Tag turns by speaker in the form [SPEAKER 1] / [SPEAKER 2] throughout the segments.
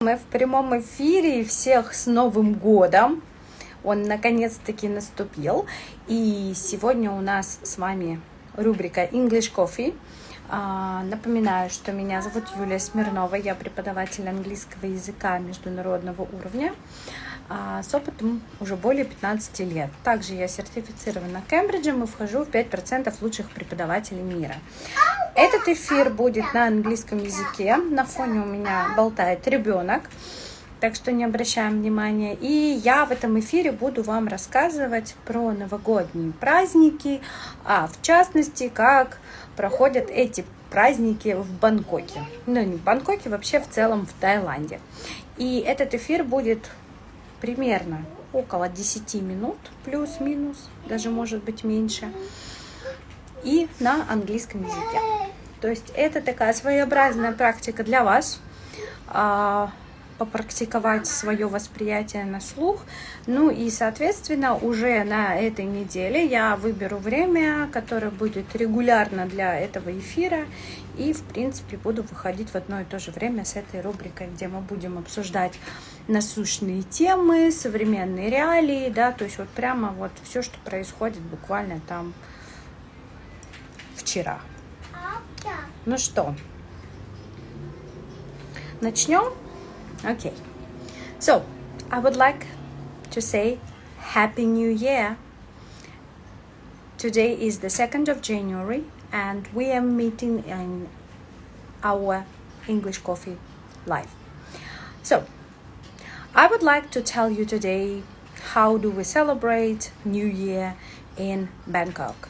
[SPEAKER 1] Мы в прямом эфире, всех с Новым годом. Он наконец-таки наступил. И сегодня у нас с вами рубрика English Coffee. Напоминаю, что меня зовут Юлия Смирнова, я преподаватель английского языка международного уровня с опытом уже более 15 лет. Также я сертифицирована Кембриджем и вхожу в 5% лучших преподавателей мира. Этот эфир будет на английском языке. На фоне у меня болтает ребенок, так что не обращаем внимания. И я в этом эфире буду вам рассказывать про новогодние праздники, в частности, как проходят эти праздники в Бангкоке. Ну, не в Бангкоке, вообще в целом в Таиланде. И этот эфир будет примерно около 10 минут, плюс-минус, даже может быть меньше, и на английском языке. То есть это такая своеобразная практика для вас, попрактиковать свое восприятие на слух. Ну и, соответственно, уже на этой неделе я выберу время, которое будет регулярно для этого эфира. И, в принципе, буду выходить в одно и то же время с этой рубрикой, где мы будем обсуждать насущные темы, современные реалии, да, то есть вот прямо вот все, что происходит буквально там вчера. Ну что, начнем? Okay. So, I would like to say Happy New Year. Today is the 2nd of January and we are meeting in our English Coffee Live. So, I would like to tell you today how do we celebrate New Year in Bangkok.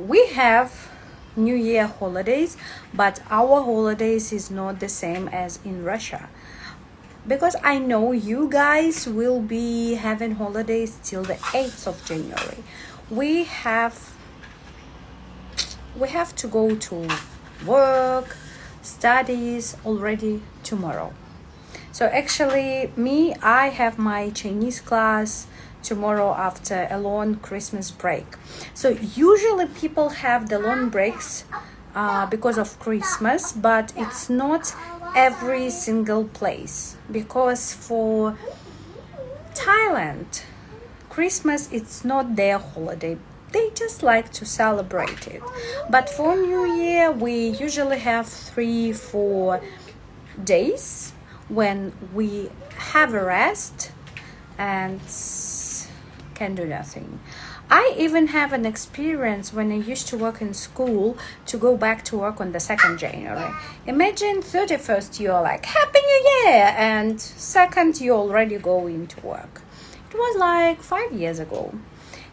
[SPEAKER 1] We have New Year holidays, but our holidays is not the same as in Russia. Because I know you guys will be having holidays till the 8th of January. We have to go to work, studies already tomorrow. So actually, I have my Chinese class tomorrow after a long Christmas break. So usually people have the long breaks because of Christmas, but it's not every single place, because for Thailand, Christmas it's not their holiday. They just like to celebrate it. But for New Year, we usually have 3-4 days when we have a rest and can do nothing. I even have an experience when I used to work in school to go back to work on the 2nd January. Imagine 31st you're like Happy New Year and 2nd you already go into work. It was like 5 years ago.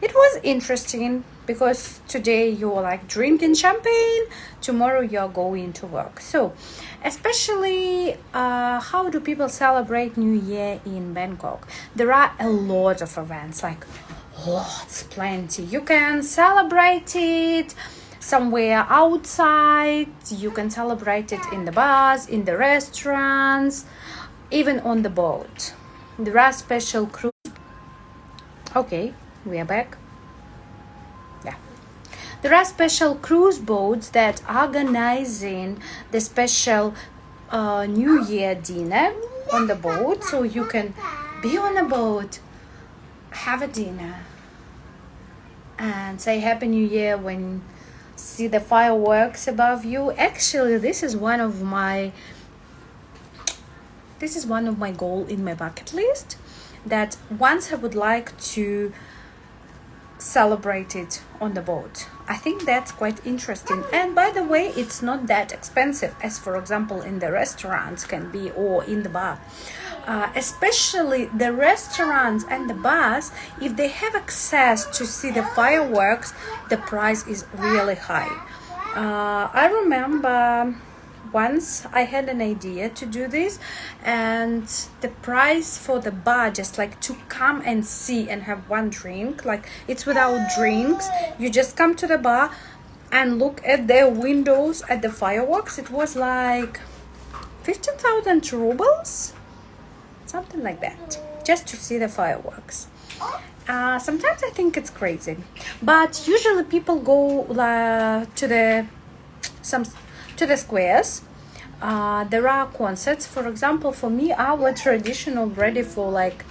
[SPEAKER 1] It was interesting because today you're like drinking champagne, tomorrow you're going to work. So especially how do people celebrate New Year in Bangkok? There are a lot of events, like lots, plenty. You can celebrate it somewhere outside, you can celebrate it in the bars, in the restaurants, even on the boat. There are special cruise. Okay, we are back. Yeah. There are special cruise boats that organizing the special New Year dinner on the boat, so you can be on a boat, have a dinner and say Happy New Year when see the fireworks above you. Actually, this is one of my goal in my bucket list, that once I would like to celebrate it on the boat. I think that's quite interesting. And by the way, it's not that expensive as, for example, in the restaurants can be, or in the bar. Especially the restaurants and the bars, if they have access to see the fireworks, the price is really high. I remember once I had an idea to do this, and the price for the bar, just like to come and see and have one drink, like it's without drinks, you just come to the bar and look at their windows at the fireworks, it was like 15,000 rubles, something like that, just to see the fireworks. Sometimes I think it's crazy, but usually people go to the squares there are concerts. For example, for me, our tradition already for like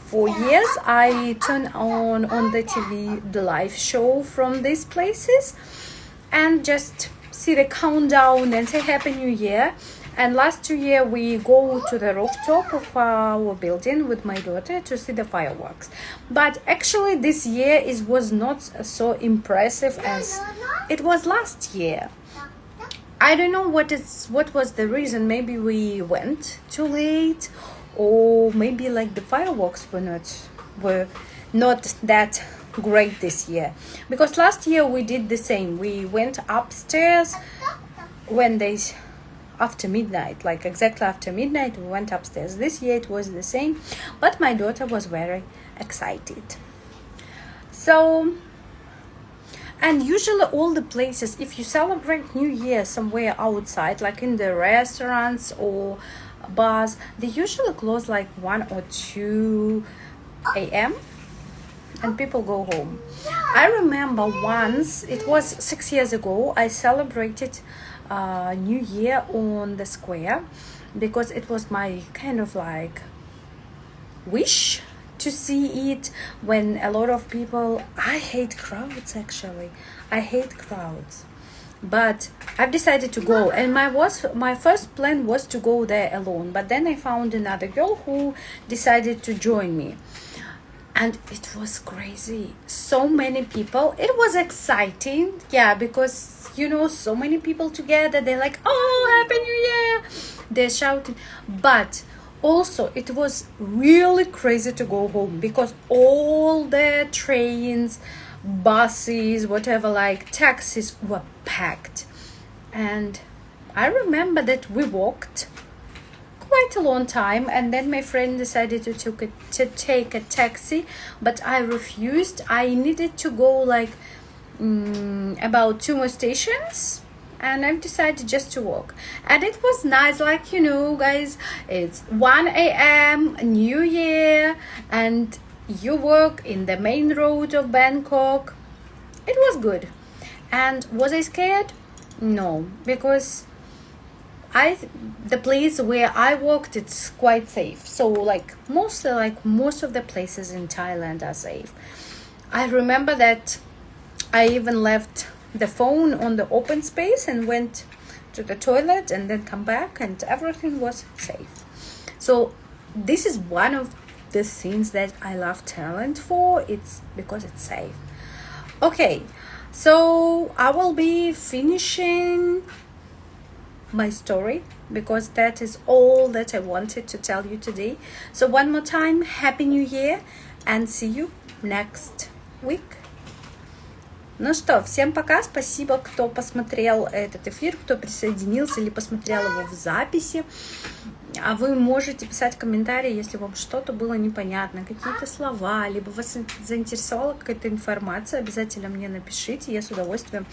[SPEAKER 1] 4 years, I turn on the TV the live show from these places and just see the countdown and say Happy New Year. And last 2 years we go to the rooftop of our building with my daughter to see the fireworks. But actually this year it was not so impressive as it was last year. I don't know what was the reason. Maybe we went too late, or maybe like the fireworks were not that great this year. Because last year we did the same. We went upstairs when after midnight, like exactly after midnight, we went upstairs. This year it was the same, but my daughter was very excited. So, and usually all the places, if you celebrate New Year somewhere outside, like in the restaurants or bars, they usually close like 1 or 2 a.m. and people go home. I remember once, it was 6 years ago, I celebrated New Year on the square because it was my kind of like wish to see it when a lot of people. I hate crowds, actually. I hate crowds, but I've decided to go, and my first plan was to go there alone, but then I found another girl who decided to join me. And it was crazy. So many people. It was exciting. Yeah, because, you know, so many people together. They're like, oh, Happy New Year. They're shouting. But also, it was really crazy to go home because all the trains, buses, whatever, like taxis were packed. And I remember that we walked quite a long time, and then my friend decided to take a taxi, but I refused. I needed to go like about 2 more stations, and I've decided just to walk. And it was nice, like, you know, guys, it's 1 a.m. New Year, and you walk in the main road of Bangkok. It was good. And was I scared? No, because the place where I walked, it's quite safe. So like most of the places in Thailand are safe. I remember that I even left the phone on the open space and went to the toilet and then come back, and everything was safe. So this is one of the things that I love Thailand for. It's because it's safe. Okay, so I will be finishing my story because that is all that I wanted to tell you today. So one more time, Happy New Year, and see you next week. Ну что, всем пока, спасибо, кто посмотрел этот эфир, кто присоединился или посмотрел его в записи. А вы можете писать комментарии, если вам что-то было непонятно, какие-то слова, либо вас заинтересовала какая-то информация, обязательно мне напишите, я с удовольствием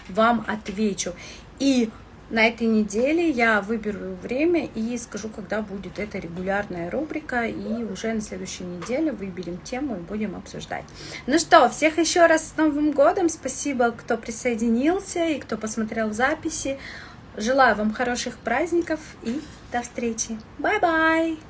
[SPEAKER 1] вам отвечу. И на этой неделе я выберу время и скажу, когда будет эта регулярная рубрика, и уже на следующей неделе выберем тему и будем обсуждать. Ну что, всех еще раз с Новым годом, спасибо, кто присоединился и кто посмотрел в записи. Желаю вам хороших праздников и до встречи. Bye-bye!